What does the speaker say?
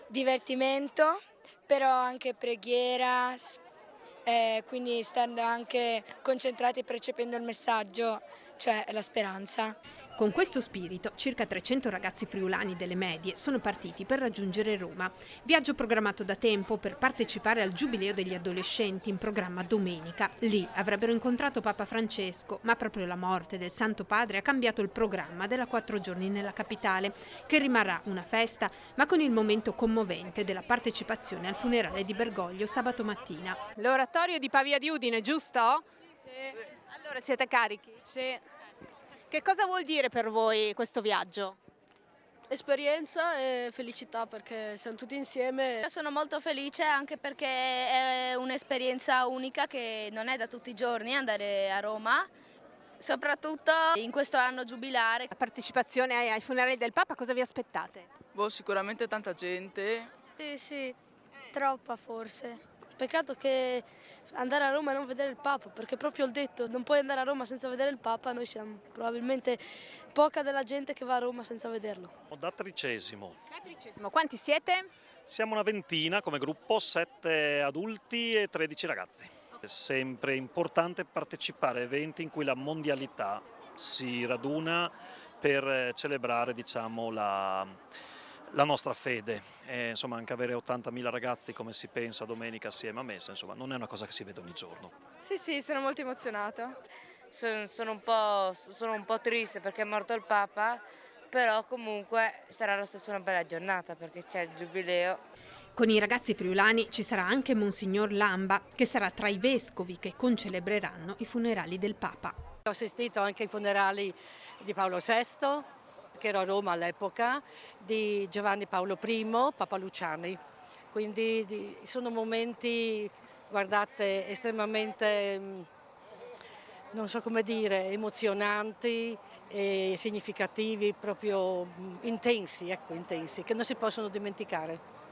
divertimento, però anche preghiera, quindi stando anche concentrati e percependo il messaggio, cioè la speranza. Con questo spirito, circa 300 ragazzi friulani delle medie sono partiti per raggiungere Roma. Viaggio programmato da tempo per partecipare al Giubileo degli adolescenti in programma domenica. Lì avrebbero incontrato Papa Francesco, ma proprio la morte del Santo Padre ha cambiato il programma della 4 giorni nella capitale, che rimarrà una festa, ma con il momento commovente della partecipazione al funerale di Bergoglio sabato mattina. L'oratorio di Pavia di Udine, giusto? Sì, Allora siete carichi? sì. Che cosa vuol dire per voi questo viaggio? Esperienza e felicità perché siamo tutti insieme. Io sono molto felice anche perché è un'esperienza unica che non è da tutti i giorni andare a Roma, soprattutto in questo anno giubilare. La partecipazione ai funerali del Papa, cosa vi aspettate? Sicuramente tanta gente. Sì, troppa forse. Peccato che andare a Roma e non vedere il Papa, perché proprio il detto non puoi andare a Roma senza vedere il Papa, noi siamo probabilmente poca della gente che va a Roma senza vederlo. Da tredicesimo. Quanti siete? Siamo una ventina come gruppo, 7 adulti e 13 ragazzi. È sempre importante partecipare a eventi in cui la mondialità si raduna per celebrare, diciamo, la nostra fede. E, insomma, anche avere 80.000 ragazzi come si pensa domenica assieme a messa, insomma, non è una cosa che si vede ogni giorno. Sì, sono molto emozionata. Sono un po' triste perché è morto il Papa, però comunque sarà lo stesso una bella giornata perché c'è il Giubileo. Con i ragazzi friulani ci sarà anche Monsignor Lamba, che sarà tra i vescovi che concelebreranno i funerali del Papa. Ho assistito anche ai funerali di Paolo VI, che ero a Roma all'epoca, di Giovanni Paolo I, Papa Luciani. Quindi sono momenti, guardate, estremamente, non so come dire, emozionanti e significativi, proprio intensi, che non si possono dimenticare.